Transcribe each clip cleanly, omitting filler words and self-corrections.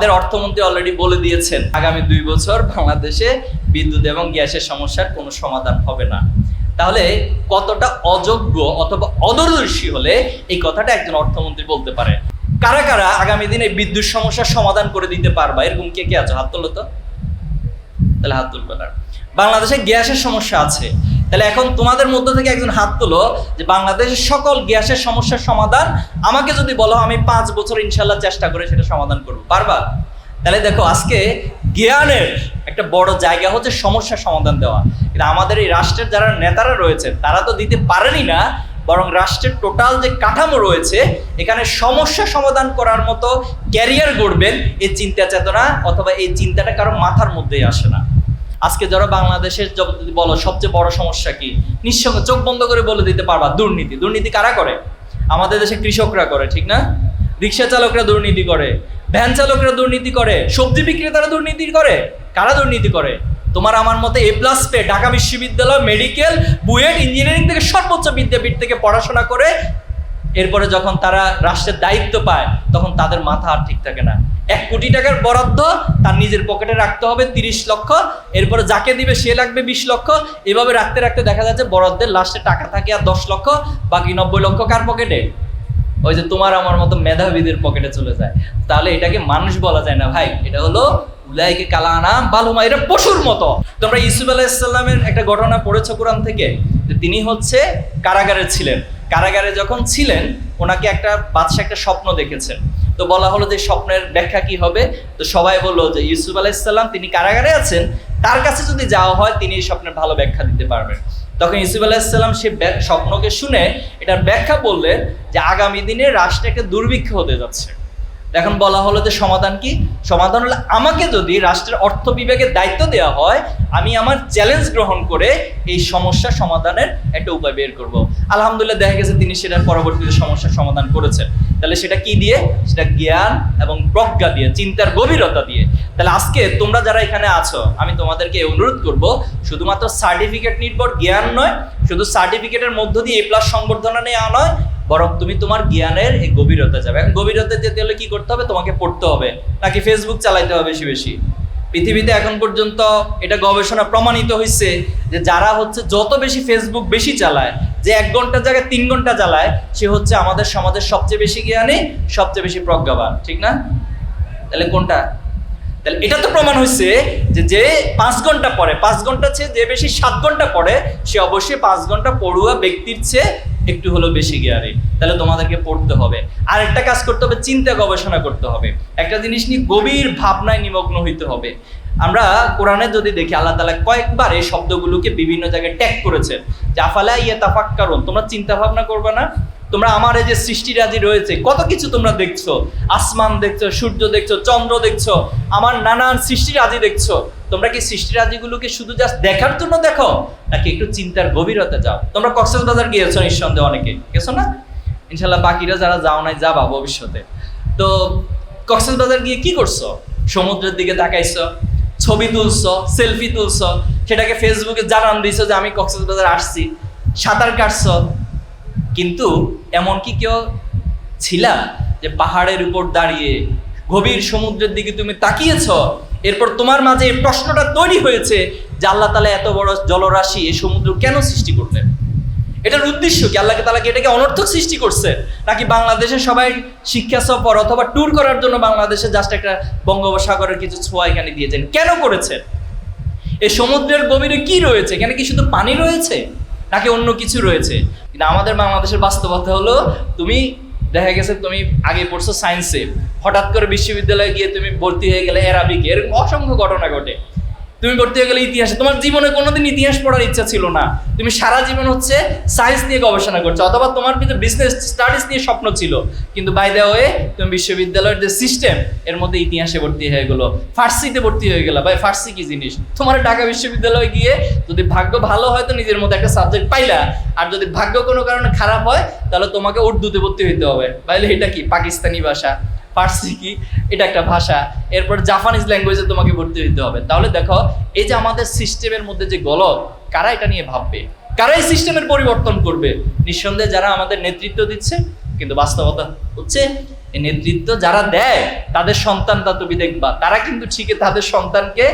আমাদের অর্থমন্ত্রী অলরেডি বলে দিয়েছেন আগামী 2 বছর বাংলাদেশে বিদ্যুৎ এবং গ্যাসের সমস্যার কোনো সমাধান হবে না। তাহলে কতটা অযোগ্য অথবা অদূরদর্শী হলে এই কথাটা একজন অর্থমন্ত্রী বলতে পারে? কারা কারা আগামী দিনে বিদ্যুৎ সমস্যার সমাধান করে দিতে পারবা, এরকম কে কে আছো? হাত তোলো তো। তাহলে হাত তুলবে না। বাংলাদেশে গ্যাসের সমস্যা আছে, তাহলে এখন তোমাদের মধ্য থেকে একজন হাত তোলো যে বাংলাদেশের সকল গ্যাসের সমস্যার সমাধান আমাকে যদি বলো, আমি 5 বছর ইনশাল্লাহ চেষ্টা করে সেটা সমাধান করবো। পারবা? তাহলে দেখো, আজকে জ্ঞানের একটা বড় জায়গা হচ্ছে সমস্যার সমাধান দেওয়া। কিন্তু আমাদের এই রাষ্ট্রের যারা নেতারা রয়েছে তারা তো দিতে পারেনি না, বরং রাষ্ট্রের টোটাল যে কাঠামো রয়েছে এখানে সমস্যা সমাধান করার মতো ক্যারিয়ার গড়বেন এই চিন্তা চেতনা অথবা এই চিন্তাটা কারো মাথার মধ্যেই আসে না। আজকে যারা বাংলাদেশের যদি বলো সবচেয়ে বড় সমস্যা কি, নিঃসঙ্গে চোখ বন্ধ করে বলে দিতে পারবা দুর্নীতি। দুর্নীতি কারা করে? আমাদের দেশে কৃষকরা করে, ঠিক না? রিক্সা চালকরা দুর্নীতি করে, ভ্যান চালকরা দুর্নীতি করে, সবজি বিক্রেতারা দুর্নীতি করে। কারা দুর্নীতি করে? তোমার আমার মতে A+ পেয়ে ঢাকা বিশ্ববিদ্যালয়, মেডিকেল, বুয়েট, ইঞ্জিনিয়ারিং থেকে সর্বোচ্চ বিদ্যাপীঠ থেকে পড়াশোনা করে এরপরে যখন তারা রাষ্ট্রের দায়িত্ব পায় তখন তাদের মাথা আর ঠিক থাকে না। 1 কোটি টাকার বরাদ্দ তার নিজের পকেটে রাখতে হবে 30 লক্ষ, এরপরে যাকে দিবে সে লাগবে 20 লক্ষ, এভাবে রাখতে রাখতে দেখা যাচ্ছে বরাদ্দের লাস্টে টাকা থাকে আর 10 লক্ষ, বাকি 90 লক্ষ কার পকেটে? ওই যে তোমার আমার মতো মেধাবীদের পকেটে চলে যায়। তাহলে এটাকে মানুষ বলা যায় না ভাই, এটা হলো উলাইকে কালানা বালুমা, এটা পশুর মতো। তোমরা ইউসুফ আলাইহিস সালামের একটা ঘটনা পড়েছো কোরআন থেকে, যে তিনি হচ্ছে কারাগারে ছিলেন। কারাগারে যখন ছিলেন ওনাকে একটা বাদশা একটা স্বপ্ন দেখেছেন। তো বলা হলো যে স্বপ্নের ব্যাখ্যা কি হবে? তো সবাই বললো যে ইউসুফ আলাইহিস সালাম তিনি কারাগারে আছেন, তার কাছে যদি যাওয়া হয় তিনি এই স্বপ্নের ভালো ব্যাখ্যা দিতে পারবেন। তখন ইউসুফ আলাইহিস সালাম সে স্বপ্নকে শুনে এটার ব্যাখ্যা বললেন যে আগামী দিনে রাষ্ট্রে একটা দুর্ভিক্ষ হতে যাচ্ছে। এখন বলা হলো যে সমাধান কি? সমাধান হলো আমাকে যদি রাষ্ট্রের অর্থ বিভাগের দায়িত্ব দেওয়া হয়, আমি আমার চ্যালেঞ্জ গ্রহণ করে এই সমস্যা সমাধানের একটা উপায় বের করব। আলহামদুলিল্লাহ দেখা গেছে তিনি সেটার পরবর্তীতে সমস্যার সমাধান করেছেন। তাহলে সেটা কি দিয়ে? সেটা জ্ঞান এবং প্রজ্ঞা দিয়ে, চিন্তার গভীরতা দিয়ে। তাহলে আজকে তোমরা যারা এখানে আছো আমি তোমাদেরকে অনুরোধ করব, শুধুমাত্র সার্টিফিকেট নির্ভর জ্ঞান নয়, শুধু সার্টিফিকেটের মধ্য দিয়ে A+ সংবর্ধনা নেওয়া নয়, বরং তুমি তোমার জ্ঞানের এই গভীরতা যাবে। এখন গভীরতা যেতে হলে কি করতে হবে? তোমাকে পড়তে হবে, নাকি ফেসবুক চালাইতে হবে বেশি বেশি? পৃথিবীতে এখন পর্যন্ত এটা গবেষণা প্রমাণিত হয়েছে যে যারা হচ্ছে যত বেশি ফেসবুক বেশি চালায়, যে 1 ঘন্টার জায়গায় 3 ঘন্টা চালায়, সে হচ্ছে আমাদের সমাজের সবচেয়ে বেশি জ্ঞানী, সবচেয়ে বেশি প্রজ্ঞাবান, ঠিক না? তাহলে কোনটা? তাহলে এটা তো প্রমাণ হয়েছে যে 5 ঘন্টা পড়ে, 5 ঘন্টা চেয়ে যে বেশি 7 ঘন্টা পড়ে, সে অবশ্যই 5 ঘন্টা পড়ুয়া ব্যক্তির চেয়ে একটু হলো বেশি জ্ঞানী। তাহলে তোমাদেরকে পড়তে হবে, আর একটা কাজ করতে হবে, চিন্তা গবেষণা করতে হবে, একটা জিনিস নিয়ে গভীর ভাবনায় নিমগ্ন হইতে হবে। আমরা কোরআনে যদি দেখি আল্লাহ তাআলা কয়েকবার এই শব্দগুলোকে বিভিন্ন জায়গায় ট্যাগ করেছেন যে আফালা ইয়াতাফাক্কারুন, তোমরা চিন্তা ভাবনা করবে না? তোমরা আমার এই যে সৃষ্টিরাজি রয়েছে কত কিছু তোমরা দেখছো, আসমান দেখছো, সূর্য দেখছো, চন্দ্র দেখছো, আমার নানান সৃষ্টিরাজি দেখছো, তোমরা কি সৃষ্টিরাজিগুলোকে শুধু জাস্ট দেখার জন্য দেখো, নাকি একটু চিন্তার গভীরতা যাও? তোমরা কক্সবাজার গিয়েছো নিঃসন্দেহে, অনেকে গেছো না? ইনশাল্লাহ বাকিরা যারা যাও নাই যাবা ভবিষ্যতে। তো কক্সবাজার গিয়ে কি করছো? সমুদ্রের দিকে তাকাইছো, ছবি তুলছো, সেলফি তুলছো, সেটাকে ফেসবুকে জানান দিছো যে আমি কক্সবাজার আসছি, সাঁতার কাটছো। কিন্তু এমন কি কেউ ছিলা যে পাহাড়ের উপর দাঁড়িয়ে গভীর সমুদ্রের দিকে তুমি তাকিয়েছ, এরপর তোমার মাঝে এই প্রশ্নটা তৈরি হয়েছে যে আল্লাহ তাআলা এত বড় জলরাশি এই সমুদ্র কেন সৃষ্টি করলেন? এটার উদ্দেশ্য কি? আল্লাহ তাআলা কি এটাকে অনর্থক সৃষ্টি করছে, নাকি বাংলাদেশে সবাই শিক্ষা সফর অথবা ট্যুর করার জন্য বাংলাদেশে জাস্ট একটা বঙ্গোপসাগরের কিছু ছোঁয়া এখানে দিয়েছেন? কেন করেছেন? এই সমুদ্রের গভীরে কি রয়েছে? এখানে কি শুধু পানি রয়েছে, নাকি অন্য কিছু রয়েছে? কিন্তু আমাদের বাংলাদেশের বাস্তবতা হলো, তুমি দেখা গেছে তুমি আগে পড়ছো সায়েন্সে, হঠাৎ করে বিশ্ববিদ্যালয়ে গিয়ে তুমি ভর্তি হয়ে গেলে অ্যারাবিকে, এরকম অসংখ্য ঘটনা ঘটে। তুমি ভর্তি হয়ে গেলে ইতিহাসে, তোমার জীবনে কোনোদিন ইতিহাস পড়ার ইচ্ছা ছিল না, তুমি সারা জীবন হচ্ছে সায়েন্স নিয়ে গবেষণা করছো, অথবা তোমার ভিতরে বিজনেস স্টাডিজ নিয়ে স্বপ্ন ছিল, কিন্তু বাই দ্য ওয়ে তুমি বিশ্ববিদ্যালয়ের যে সিস্টেম এর মধ্যে ইতিহাসে ভর্তি হয়ে গেলো, ফার্সিতে ভর্তি হয়ে গেলো। ভাই ফার্সি কি জিনিস? তোমার ঢাকা বিশ্ববিদ্যালয়ে গিয়ে যদি ভাগ্য ভালো হয় তো নিজের মধ্যে একটা সাবজেক্ট পাইলা, আর যদি ভাগ্য কোনো কারণে খারাপ হয় তাহলে তোমাকে উর্দুতে ভর্তি হইতে হবে। ভাইলে এটা কি পাকিস্তানি ভাষা? ফার্সি কি? এটা একটা ভাষা। এরপর জাপানিজ ল্যাঙ্গুয়েজে তোমাকে ভর্তি হইতে হবে। তাহলে দেখো, এই যে আমাদের সিস্টেমের মধ্যে যে গলদ, কারা এটা নিয়ে ভাববে? কারা এই সিস্টেমের পরিবর্তন করবে? নিঃসন্দেহে যারা আমাদের নেতৃত্ব দিচ্ছে। কিন্তু বাস্তবতা হচ্ছে এই নেতৃত্ব যারা দেয় তাদের সন্তানটা তুমি দেখবা, তারা কিন্তু ঠিকই তাদের সন্তানকে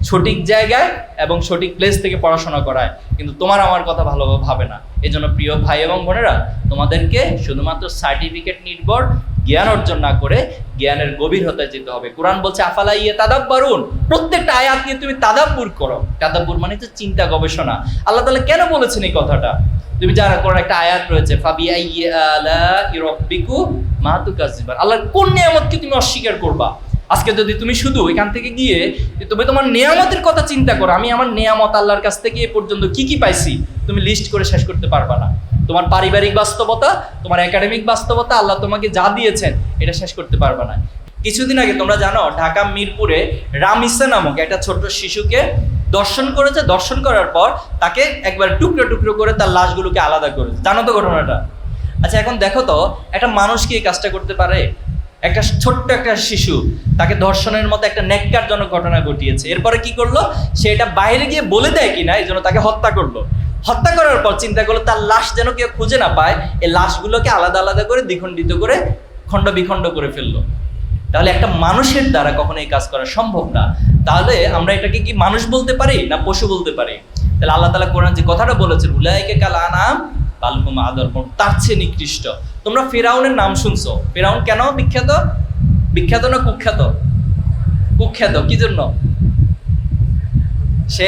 সঠিক জায়গায় এবং সঠিক প্লেস থেকে পড়াশোনা করায়, কিন্তু তোমার আমার কথা ভালোভাবে ভাবে না। এই জন্য প্রিয় ভাই এবং বোনেরা, তোমাদেরকে শুধুমাত্র সার্টিফিকেট নির্ভর জ্ঞান অর্জন না করে জ্ঞানের গভীরতায় যেতে হবে। কোরআন বলছে আফালা ইয়াতাদাব্বারুন, প্রত্যেকটা আয়াত নিয়ে তুমি তাদাব্বুর করো। তাদাব্বুর মানে হচ্ছে চিন্তা গবেষণা। আল্লাহ তাআলা কেন বলেছেন এই কথাটা? তুমি যারা কোরআন একটা আয়াত রয়েছে ফাবিআইয়ি আলাই রাব্বিকুমা তুকাজ্জিবান, আল্লাহর কোন নিয়ামতকে তুমি অস্বীকার করবা? আজকে যদি তুমি শুধু এখান থেকে গিয়ে তুমি তোমার নিয়ামতের কথা চিন্তা করো, আমি আমার নিয়ামত আল্লাহর কাছ থেকে এ পর্যন্ত কি কি পাইছি, তুমি লিস্ট করে শেষ করতে পারবা না। তোমার পারিবারিক বাস্তবতা, তোমার একাডেমিক বাস্তবতা, আল্লাহ তোমাকে যা দিয়েছেন এটা শেষ করতে পারবা না। কিছুদিন আগে তোমরা জানো ঢাকা মিরপুরে রামিসা নামক একটা ছোট্ট শিশুকে দর্শন করেছে। দর্শন করার পর তাকে একবার টুকরো টুকরো করে তার লাশগুলোকে আলাদা করেছে। জানো তো ঘটনাটা? আচ্ছা, এখন দেখো তো একটা মানুষ কি এই কাজটা করতে পারে? একটা ছোট্ট একটা শিশু, তাকে ধর্ষণের মতো একটা ন্যাক্কারজনক ঘটনা ঘটিয়েছে। এরপরে কি করলো, সে এটা বাইরে গিয়ে বলে দেয় কিনা, এই জন্য তাকে হত্যা করলো। হত্যা করার পর চিন্তা করলো তার লাশ যেন কেউ খুঁজে না পায়, এই লাশগুলোকে আলাদা আলাদা করে দ্বিখণ্ডিত করে খণ্ড বিখণ্ড করে ফেললো। তাহলে একটা মানুষের দ্বারা কখনো এই কাজ করা সম্ভব না। তাহলে আমরা এটাকে কি মানুষ বলতে পারি না পশু বলতে পারি? তাহলে আল্লাহ তাআলা কোরআন যে কথাটা বলেছেন উলাইকা কাল আনাম বাল হুম আদল, তার চেয়ে নিকৃষ্ট। তোমরা ফিরাউনের নাম শুনছো। ফিরাউন কেন বিখ্যাত? বিখ্যাত না কুখ্যাত? কুখ্যাত। কি জন্য? সে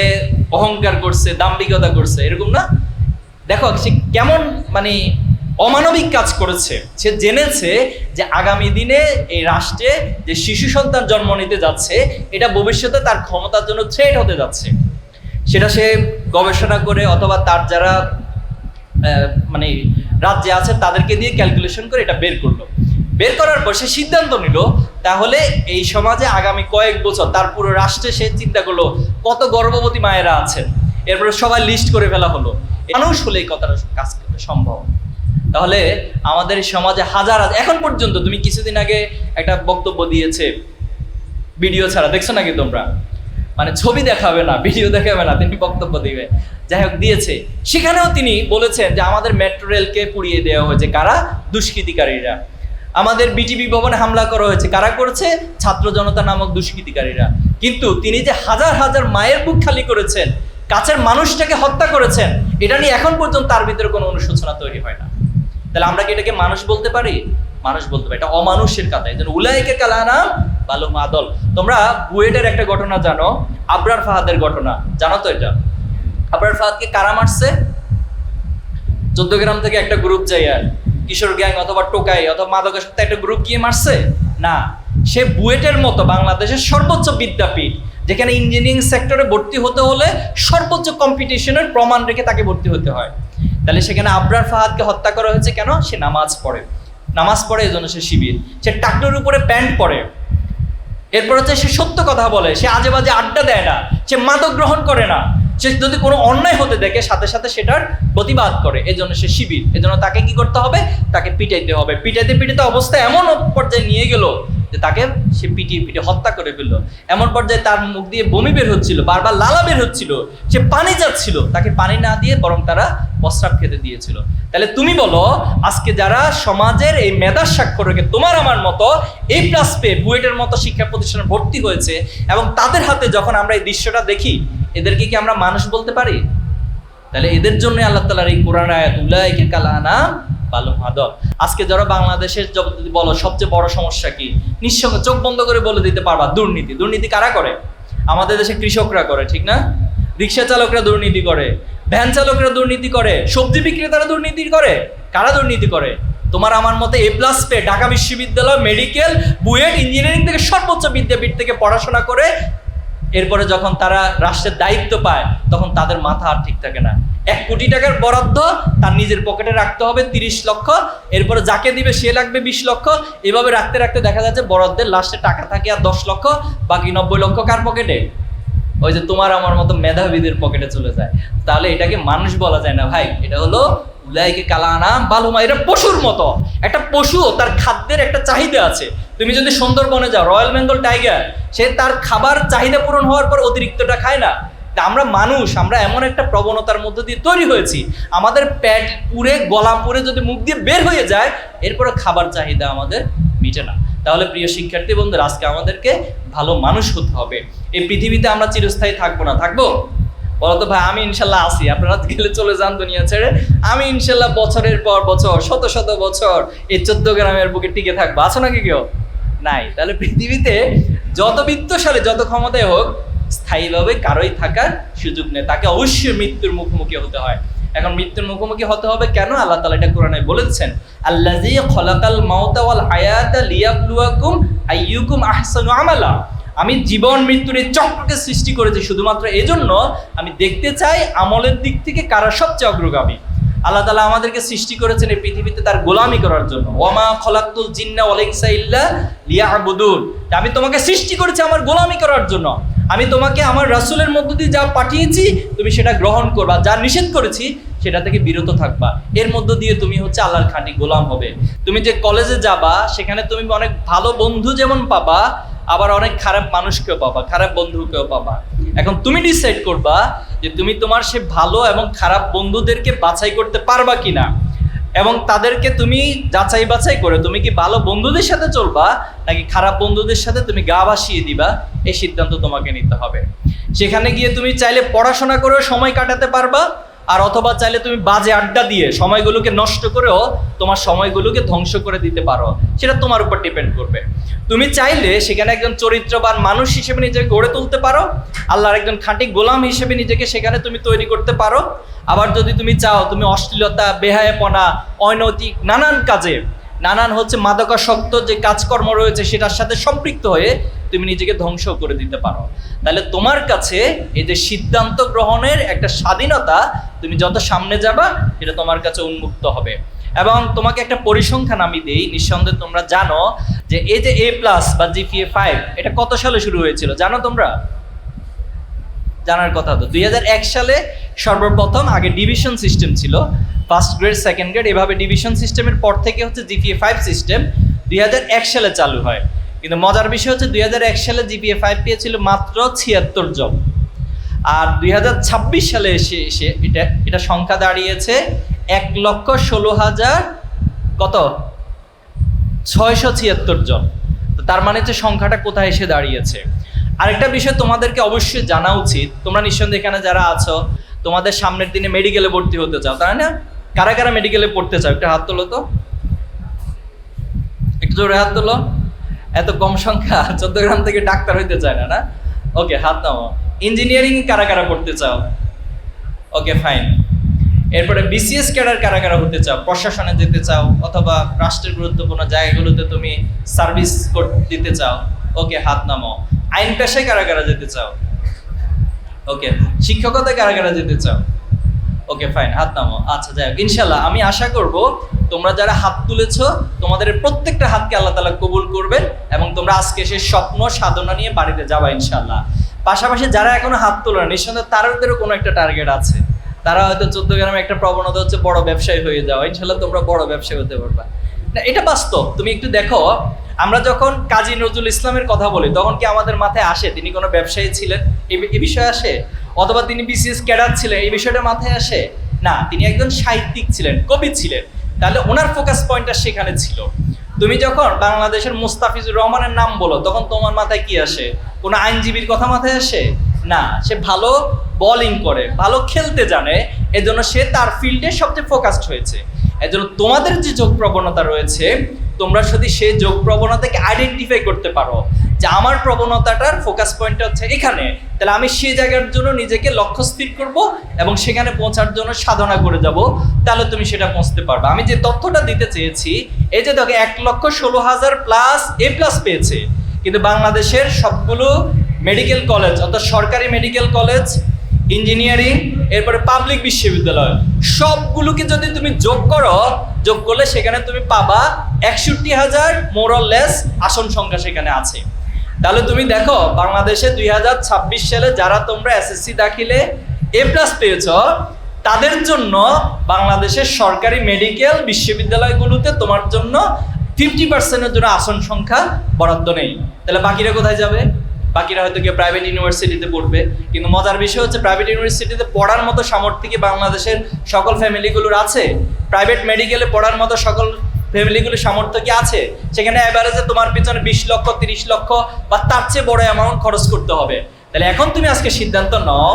অহংকার করছে, দাম্ভিকতা করছে, এরকম না? দেখো সে কেমন মানে অমানবিক কাজ করেছে। সে জেনেছে যে আগামী দিনে এই রাষ্ট্রে যে শিশু সন্তান জন্ম নিতে যাচ্ছে, এটা ভবিষ্যতে তার ক্ষমতার জন্য থ্রেট হতে যাচ্ছে। সেটা সে গবেষণা করে অথবা তার যারা মানে রাজ্যে আছে তাদেরকে দিয়ে ক্যালকুলেশন করে এটা বের করলো। বের করার পর সে সিদ্ধান্ত নিল, তাহলে এই সমাজে আগামী কয়েক বছর তার পুরো রাষ্ট্রে সে চিন্তা করলো কত গর্ভবতী মায়েরা আছেন। এরপরে সবাই লিস্ট করে ফেলা হলো। মানুষ হলে এই কথাটা কাজ করতে সম্ভব। তাহলে আমাদের এই সমাজে হাজার হাজার, এখন পর্যন্ত তুমি কিছুদিন আগে একটা বক্তব্য দিয়েছে ভিডিও ছাড়া, দেখছো নাকি তোমরা? মানে ছবি দেখাবে না, ভিডিও দেখাবে না, তিনি বক্তব্য দিবে। যাই হোক দিয়েছে, সেখানেও তিনি বলেছেন যে আমাদের মেট্রো রেলকে পুড়িয়ে দেওয়া হয়েছে। কারা? দুষ্কৃতিকারীরা। আমাদের বিটিভি ভবনে হামলা করা হয়েছে। কারা করেছে? ছাত্র জনতা নামক দুষ্কৃতিকারীরা। কিন্তু তিনি যে হাজার হাজার মায়ের বুক খালি করেছেন, কাছের মানুষটাকে হত্যা করেছেন, এটা নিয়ে এখন পর্যন্ত তার ভিতরে কোনো অনুশোচনা তৈরি হয় না। তাহলে আমরা কি এটাকে মানুষ বলতে পারি? মানুষ বলতে পারি। এটা অমানুষের কথা। এই জন্য উলাইকা কাল আনাম বাল হুম আদল। তোমরা বুয়েটের একটা ঘটনা জানো, আবরার ফাহাদের ঘটনা জানো তো? এটা আবরার ফাহাদকে কারা মারছে? 14 গ্রাম থেকে একটা গ্রুপ যাই, আর কিশোর গ্যাং অথবা টোকাই অথবা মাদকাসক্ত একটা গ্রুপ গিয়ে মারছে না। সে বুয়েটের মতো বাংলাদেশের সর্বোচ্চ বিদ্যাপীঠ, যেখানে ইঞ্জিনিয়ারিং সেক্টরে ভর্তি হতে হলে সর্বোচ্চ কম্পিটিশনের প্রমাণ রেখে তাকে ভর্তি হতে হয়। তাহলে সেখানে আবরার ফাহাদকে হত্যা করা হয়েছে কেন? সে নামাজ পড়ে। নামাজ পড়ে এই জন্য সে শিবির। সে টাকনুর উপরে প্যান্ট পরে। এরপর হচ্ছে সে সত্য কথা বলে, সে আজে বাজে আড্ডা দেয় না, সে মাদক গ্রহণ করে না। সে যদি কোনো অন্যায় হতে দেখে সাথে সাথে সেটার প্রতিবাদ করে, এজন্য সে শিবির। এজন্য তাকে কি করতে হবে? তাকে পিটাইতে হবে। পিটাইতে পিটাইতে অবস্থা এমন পর্যায়ে নিয়ে গেল যে তাকে সে পিটিয়ে পিটিয়ে হত্যা করে ফেললো। এমন পর্যায়ে তার মুখ দিয়ে বমি বের হচ্ছিল, বারবার লালা বের হচ্ছিল, সে পানি চাচ্ছিল, তাকে পানি না দিয়ে বরং তারা প্রস্রাব খেতে দিয়েছিল। তাহলে তুমি বলো, আজকে যারা সমাজের এই মেধার স্বাক্ষর রেখে তোমার আমার মতো এই প্লাস পেয়ে বুয়েটের মতো শিক্ষা প্রতিষ্ঠানে ভর্তি হয়েছে, এবং তাদের হাতে যখন আমরা এই দৃশ্যটা দেখি, এদেরকে কি আমরা মানুষ বলতে পারি? তাহলে এদের জন্য আল্লাহ তাআলার এই কোরআন আয়াত উলাইকা কাল আনাম বাল হুম আদল। আজকে যারা বাংলাদেশের যদি বলো সবচেয়ে বড় সমস্যা কি, নিঃসঙ্গে চোখ বন্ধ করে বলে দিতে পারবা দুর্নীতি। দুর্নীতি কারা করে? আমাদের দেশে কৃষকরা করে, ঠিক না? রিক্সা চালকরা দুর্নীতি করে, ভ্যান চালকরা দুর্নীতি করে, সবজি বিক্রেতারা দুর্নীতি করে। কারা দুর্নীতি করে? তোমার আমার মতে এ প্লাস পেয়ে ঢাকা বিশ্ববিদ্যালয়, মেডিকেল, বুয়েট, ইঞ্জিনিয়ারিং থেকে সর্বোচ্চ বিদ্যাপীঠ থেকে পড়াশোনা করে এরপরে যখন তারা রাষ্ট্রের দায়িত্ব পায়, তখন তাদের মাথা আর ঠিক থাকে না। 1 কোটি টাকার বরাদ্দ তার নিজের পকেটে রাখতে হবে 30 লক্ষ, এরপরে যাকে দিবে সে লাগবে 20 লক্ষ। এভাবে রাখতে রাখতে দেখা যাচ্ছে বরাদ্দের লাস্টে টাকা থাকে আর 10 লক্ষ, বাকি 90 লক্ষ কার পকেটে? ওই যে তোমার আমার মতো মেধাবীদের পকেটে চলে যায়। তাহলে এটাকে মানুষ বলা যায় না ভাই, এটা হলো উলাইকা কাল আনাম বাল হুম। এটা পশুর মতো। একটা পশু, তার খাদ্যের একটা চাহিদা আছে। তুমি যদি সুন্দরবনে যাও, রয়্যাল বেঙ্গল টাইগার, সে তার খাবার চাহিদা পূরণ হওয়ার পর অতিরিক্তটা খায় না। আমরা মানুষ, আমরা এমন একটা প্রবণতার মধ্য দিয়ে তৈরি হয়েছি, আমাদের পেট পুরে, গলা পুরে যদি মুখ দিয়ে বের হয়ে যায়, এরপরে খাবার চাহিদা আমাদের মিটে না। তাহলে প্রিয় শিক্ষার্থী বন্ধুরা, আজকে আমাদেরকে ভালো মানুষ হতে হবে। এই পৃথিবীতে আমরা চিরস্থায়ী থাকবো না, থাকবো? বলতো ভাই আমি ইনশাল্লাহ আসি, আপনারা গেলে চলে যান দুনিয়া ছেড়ে, আমি ইনশাল্লাহ বছরের পর বছর শত শত বছর এই 14 গ্রামের বুকে টিকে থাকবো। আছো নাকি কেউ? নাই। তাহলে পৃথিবীতে যত বিত্তশালী, যত ক্ষমতায় হোক, স্থায়ীভাবে কারোই থাকার সুযোগ নেই। তাকে অবশ্যই মৃত্যুর মুখোমুখি হতে হয়। এখন মৃত্যুর মুখোমুখি হতে হবে কেন? আল্লাহ তাআলা এটা কোরআনে বলেছেন, আল্লাযী খলাকাল মাউতা ওয়াল হায়াতা লিয়াবলুয়াকুম আইয়ুকুম আহসানু আমালা। আমি জীবন মৃত্যুর এই চক্রকে সৃষ্টি করেছি শুধুমাত্র এজন্য আমি দেখতে চাই আমলের দিক থেকে কারা সবচেয়ে অগ্রগামী। আল্লাহ তাআলা আমাদেরকে সৃষ্টি করেছেন এই পৃথিবীতে তার গোলামি করার জন্য। ওয়ামা খলাকতুল জিন্না ওয়াল ইনসা ইল্লা লিয়াবুদুন। আমি তোমাকে সৃষ্টি করেছি আমার গোলামি করার জন্য। আমি তোমাকে আমার রাসূলের মধ্য দিয়ে যা পাঠিয়েছি তুমি সেটা গ্রহণ করবা, যা নিষেধ করেছি সেটা থেকে বিরত থাকবা। এর মধ্য দিয়ে তুমি হচ্ছে আল্লাহর খাঁটি গোলাম হবে। তুমি যে কলেজে যাবা সেখানে তুমি অনেক ভালো বন্ধু যেমন পাবা, আবার অনেক খারাপ মানুষকেও পাবা, খারাপ বন্ধুকেও পাবা। এখন তুমি ডিসাইড করবা যে তুমি তোমার সে ভালো এবং খারাপ বন্ধুদেরকে বাছাই করতে পারবা কিনা, এবং তাদেরকে তুমি যাচাই বাছাই করে তুমি কি ভালো বন্ধুদের সাথে চলবা নাকি খারাপ বন্ধুদের সাথে তুমি গা ভাসিয়ে দিবা, এই সিদ্ধান্ত তোমাকে নিতে হবে। সেখানে গিয়ে তুমি চাইলে পড়াশোনা করেও সময় কাটাতে পারবা, আর অথবা চাইলে তুমি বাজে আড্ডা দিয়ে সময়গুলোকে নষ্ট করেও তোমার সময়গুলোকে ধ্বংস করে দিতে পারো। সেটা তোমার উপর ডিপেন্ড করবে। তুমি চাইলে সেখানে একজন চরিত্রবান মানুষ হিসেবে নিজেকে গড়ে তুলতে পারো, আল্লাহর একজন খাঁটি গোলাম হিসেবে নিজেকে সেখানে তুমি তৈরি করতে পারো। আবার যদি তুমি চাও তুমি অশ্লীলতা, বেহায়াপনা, অনৈতিক নানান কাজে, নানান হচ্ছে মাদকাসক্ত যে কাজকর্ম রয়েছে সেটার সাথে সম্পৃক্ত হয়ে তুমি নিজেকে ধ্বংস করে দিতে পারো। তাহলে তোমার কাছে এই যে সিদ্ধান্ত গ্রহণের একটা স্বাধীনতা, তুমি যত সামনে যাবা এটা তোমার কাছে উন্মুক্ত হবে। এবং তোমাকে একটা পরিসংখ্যান আমি দিই, নিঃসন্দেহে তোমরা জানো যে এই যে A+ বা GPA 5 এটা কত সালে শুরু হয়েছিল জানো তোমরা? জানার কথা তো। 2001 সালে সর্বপ্রথম, আগে ডিভিশন সিস্টেম ছিল, ফার্স্ট গ্রেড, সেকেন্ড গ্রেড, এভাবে ডিভিশন সিস্টেমের পর থেকে হচ্ছে GPA 5 সিস্টেম 2001 সালে চালু হয়। কিন্তু মজার বিষয় হচ্ছে 2001 সালে GPA 5 পেয়েছিল মাত্র 76 জন, আর 2026 সালে এসে এটা সংখ্যা দাঁড়িয়েছে 1,16,000 কত 676 জন। তো তার মানে যে সংখ্যাটা কোথায় এসে দাঁড়িয়েছে। আরেকটা বিষয় তোমাদেরকে অবশ্যই জানা উচিত, তোমরা নিঃসন্দেহে এখানে যারা আছো তোমাদের সামনের দিনে মেডিকেলে ভর্তি হতে চাও, তাই না? কারা কারা মেডিকেলে পড়তে চাও একটু হাত তোলো তো, একটু জোরে হাত তোলো। এত কম সংখ্যা, 14 গ্রাম থেকে ডাক্তার হইতে চায় না, না? ওকে, হাত নাও। ইঞ্জিনিয়ারিং কারা কারা পড়তে চাও? ওকে, ফাইন। এরপরে BCS ক্যাডার কারা কারা হতে চাও, প্রশাসনে যেতে চাও অথবা রাষ্ট্রের গুরুত্বপূর্ণ জায়গাগুলোতে তুমি সার্ভিস দিতে চাও? ওকে, হাত নামাও। আইন পেশায় কারা কারা যেতে চাও? ওকে, শিক্ষকতায় কারা কারা যেতে চাও? ওকে, ফাইন, হাত নামাও। আচ্ছা, যাই হোক, ইনশাল্লাহ আমি আশা করব তোমরা যারা হাত তুলেছো তোমাদের প্রত্যেকটা হাতকে আল্লাহ তাআলা কবুল করবেন এবং তোমরা আজকে সেই স্বপ্ন সাধনা নিয়ে বাড়িতে যাবা ইনশাল্লাহ। পাশাপাশি যারা এখনো হাত তোলো না, নিঃসন্দেহে তাদেরও কোনো একটা টার্গেট আছে। তারা হয়তো 14 গ্রামে একটা প্রবণতা হচ্ছে বড় ব্যবসায়ী হয়ে যাওয়া। ইনশাল্লাহ তোমরা বড় ব্যবসায়ী হতে পারবা। না, এটা বাস্তব। তুমি একটু দেখো, আমরা যখন কাজী নজরুল ইসলামের কথা বলি তখন কি আমাদের মাথায় আসে তিনি কোনো ব্যবসায়ী ছিলেন এই বিষয় আসে? অথবা তিনি BCS ক্যাডার ছিলেন এই বিষয়টা মাথায় আসে? না, তিনি একজন সাহিত্যিক ছিলেন, কবি ছিলেন। তাহলে ওনার ফোকাস পয়েন্টটা সেখানে ছিল। তুমি যখন বাংলাদেশের মুস্তাফিজুর রহমানের নাম বলো তখন তোমার মাথায় কি আসে? কোনো আইনজীবীর কথা মাথায় আসে? না, সে ভালো বোলিং করে, ভালো খেলতে জানে, এজন্য সে তার ফিল্ডে সবচেয়ে ফোকাসড হয়েছে। এজন্য তোমাদের যে যোগ প্রবণতা রয়েছে তোমরা যদি সেই যোগ প্রবণতাকে আইডেন্টিফাই করতে পারো যে আমার প্রবণতাটার ফোকাস পয়েন্টটা হচ্ছে এখানে, তাহলে আমি সেই জায়গার জন্য নিজেকে লক্ষ্য স্থির করব এবং সেখানে পৌঁছার জন্য সাধনা করে যাব, তাহলে তুমি সেটা পৌঁছতে পারবে। আমি যে তথ্যটা দিতে চেয়েছি, এই যে দেখো 1,16,000 প্লাস A+ পেয়েছে, কিন্তু বাংলাদেশের সবগুলো মেডিকেল কলেজ অর্থাৎ সরকারি মেডিকেল কলেজ, ইঞ্জিনিয়ারিং, এরপরে পাবলিক বিশ্ববিদ্যালয় সবগুলোকে যদি তুমি যোগ করলে সেখানে তুমি পাবা 61,000 মোর অর লেস আসন সংখ্যা সেখানে আছে। তাহলে তুমি দেখো বাংলাদেশে 2026 সালে যারা তোমরা SSC দাখিলে A+ পেয়েছ তাদের জন্য বাংলাদেশের সরকারি মেডিকেল বিশ্ববিদ্যালয়গুলোতে তোমার জন্য 50%-এর জন্য আসন সংখ্যা বরাদ্দ নেই। তাহলে বাকিরা কোথায় যাবে? বাকিরা হয়তো কেউ প্রাইভেট ইউনিভার্সিটিতে পড়বে। কিন্তু মজার বিষয় হচ্ছে প্রাইভেট ইউনিভার্সিটিতে পড়ার মতো সামর্থ্য কি বাংলাদেশের সকল ফ্যামিলিগুলোর আছে? প্রাইভেট মেডিকেলে পড়ার মতো সকল ফ্যামিলিগুলো সামর্থ্য কি আছে, সেখানে অ্যাভারেজে তোমার পিছনে 20 লক্ষ 30 লক্ষ বা তার চেয়ে বড় অ্যামাউন্ট খরচ করতে হবে। তাহলে এখন তুমি আজকে সিদ্ধান্ত নাও,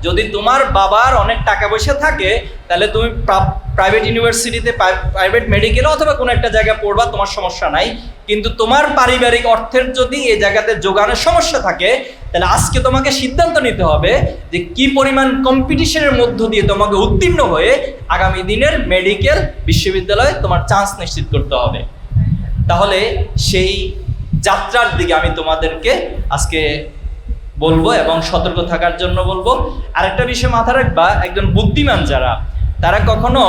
যদি তোমার বাবার অনেক টাকা পয়সা থাকে তাহলে তুমি প্রাইভেট ইউনিভার্সিটিতে, প্রাইভেট মেডিকেলে অথবা কোনো একটা জায়গায় পড়বা, তোমার সমস্যা নাই। কিন্তু তোমার পারিবারিক অর্থের যদি এই জায়গাতে যোগানের সমস্যা থাকে, তাহলে আজকে তোমাকে সিদ্ধান্ত নিতে হবে যে কি পরিমাণ কম্পিটিশনের মধ্য দিয়ে তোমাকে উত্তীর্ণ হয়ে আগামী দিনের মেডিকেল বিশ্ববিদ্যালয়ে তোমার চান্স নিশ্চিত করতে হবে। তাহলে সেই যাত্রার দিকে আমি তোমাদেরকে আজকে বলবো এবং সতর্ক থাকার জন্য বলবো। আরেকটা বিষয় মাথা রাখবা, একজন বুদ্ধিমান যারা, তারা কখনো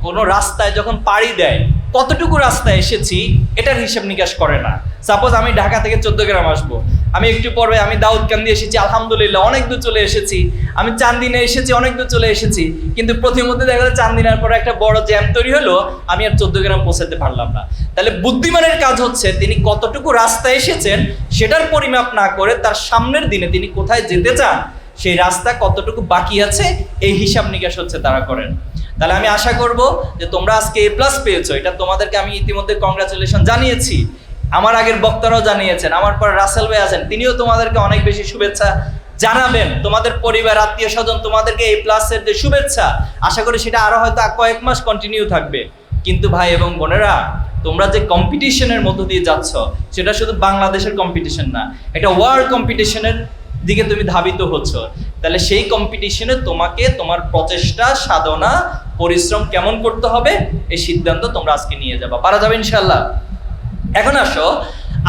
কোনো রাস্তায় যখন পাড়ি দেয় কতটুকু রাস্তায় এসেছি এটার হিসাব নিকাশ করে না। সাপোজ আমি ঢাকা থেকে 14 গ্রাম আসবো, আমি একটু পরে আমি দাউদকান্দি এসেছি, আলহামদুলিল্লাহ অনেক দূর চলে এসেছি। আমি চান্দিনা এসেছি, অনেক দূর চলে এসেছি। কিন্তু প্রতিমধ্যে দেখা যায় চান্দিনার পরে একটা বড় জ্যাম তৈরি হলো, আমি আর 14 গ্রাম পৌঁছাতে পারলাম না। তাহলে বুদ্ধিমানের কাজ হচ্ছে তিনি কতটুকু রাস্তায় এসেছেন সেটার পরিমাপ না করে তার সামনের দিনে তিনি কোথায় যেতে চান, সেই রাস্তা কতটুকু বাকি আছে এই হিসাব নিকাশ হচ্ছে তারা করেন। তাহলে আমি আশা করব যে তোমরা আজকে A+ পেয়েছো, এটা তোমাদেরকে আমি ইতিমধ্যে কংগ্রাচুলেশন জানিয়েছি, আমার আগের বক্তারাও জানিয়েছেন, আমার পর রাসেল ভাই আছেন, তিনিও তোমাদেরকে অনেক বেশি শুভেচ্ছা জানাবেন। তোমাদের পরিবার, আত্মীয় স্বজন তোমাদেরকে A+ এর যে শুভেচ্ছা, আশা করি সেটা আরো হয়তো কয়েক মাস কন্টিনিউ থাকবে। কিন্তু ভাই এবং বোনেরা, তোমরা যে কম্পিটিশনের মধ্য দিয়ে যাচ্ছ সেটা শুধু বাংলাদেশের কম্পিটিশন না, এটা ওয়ার্ল্ড কম্পিটিশনের দিকে তুমি ধাবিত হচ্ছ। তাহলে সেই কম্পিটিশনে তোমাকে তোমার প্রচেষ্টা, সাধনা, পরিশ্রম কেমন করতে হবে এই সিদ্ধান্ত তোমরা আজকে নিয়ে যাবা, পারা যাবে ইনশাআল্লাহ। এখন আসো,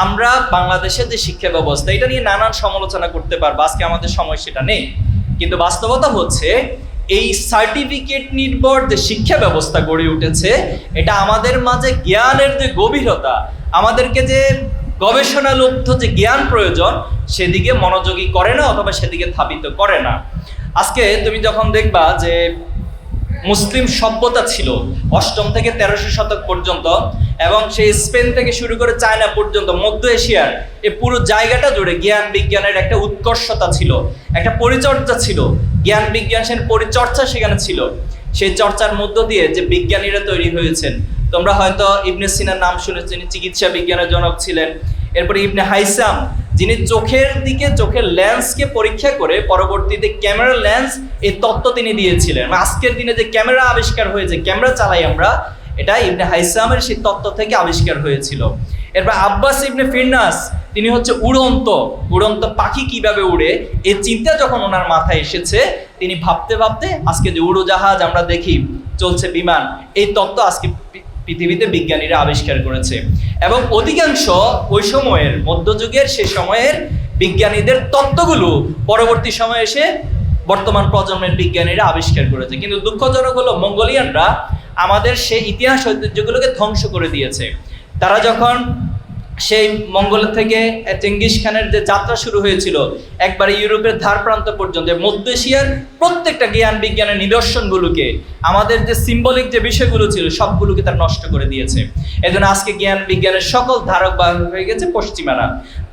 আমরা বাংলাদেশের যে শিক্ষা ব্যবস্থা, এটা নিয়ে নানান সমালোচনা করতে পারবো, আজকে আমাদের সময় সেটা নেই। কিন্তু বাস্তবতা হচ্ছে এই সার্টিফিকেট নির্ভর যে শিক্ষা ব্যবস্থা গড়ে উঠেছে, এটা আমাদের মাঝে জ্ঞানের যে গভীরতা, আমাদেরকে যে গবেষণালব্ধ যে জ্ঞান প্রয়োজন সেদিকে মনোযোগী করে না, অথবা সেদিকে ধাবিত করে না। আজকে তুমি যখন দেখবা যে মুসলিম সভ্যতা ছিল 8ম থেকে 1300 শতক পর্যন্ত, এবং সেই স্পেন থেকে শুরু করে চায়না পর্যন্ত মধ্য এশিয়ার এই পুরো জায়গাটা জুড়ে জ্ঞান বিজ্ঞানের একটা উৎকর্ষতা ছিল, একটা পরিচর্যা ছিল, জ্ঞান বিজ্ঞানের পরিচর্চা সেখানে ছিল। সেই চর্চার মধ্য দিয়ে যে বিজ্ঞানীরা তৈরি হয়েছেন, তোমরা হয়তো ইবনে সিনার নাম শুনেছেন, যিনি চিকিৎসা বিজ্ঞানের জনক ছিলেন। এরপরে ইবনে হাইসাম, যিনি চোখের দিকে চোখের লেন্সকে পরীক্ষা করে পরবর্তীতে ক্যামেরা লেন্স এই তত্ত্ব তিনি দিয়েছিলেন। আজকের দিনে যে ক্যামেরা আবিষ্কার হয়েছে, ক্যামেরা চালাই আমরা, এটা ইবনে হাইসামের সেই তত্ত্ব থেকে আবিষ্কার হয়েছিল। এরপর আব্বাস ইবনে ফিরনাস, তিনি হচ্ছে উড়ন্ত পাখি কিভাবে উড়ে এই চিন্তা যখন ওনার মাথায় এসেছে, তিনি ভাবতে ভাবতে আজকে যে উড়োজাহাজ আমরা দেখি, চলছে বিমান, এই তত্ত্ব আজকে পৃথিবীতে বিজ্ঞানীরা আবিষ্কার করেছে। এবং অধিকাংশ ওই সময়ের মধ্যযুগের সে সময়ের বিজ্ঞানীদের তত্ত্বগুলো পরবর্তী সময়ে এসে বর্তমান প্রজন্মের বিজ্ঞানীরা আবিষ্কার করেছে। কিন্তু দুঃখজনক হলো মঙ্গোলিয়ানরা আমাদের সেই ইতিহাস ঐতিহ্যগুলোকে ধ্বংস করে দিয়েছে। তারা যখন সেই মঙ্গল থেকে চেঙ্গিস খানের যে যাত্রা শুরু হয়েছিল একবারে ইউরোপের ধার প্রান্ত পর্যন্ত, মধ্য এশিয়ার প্রত্যেকটা জ্ঞান বিজ্ঞানের নিদর্শনগুলোকে, আমাদের যে সিম্বলিক যে বিষয়গুলো ছিল সবগুলোকে তারা নষ্ট করে দিয়েছে। এজন্য আজকে জ্ঞান বিজ্ঞানের সকল ধারক বাহক হয়ে গেছে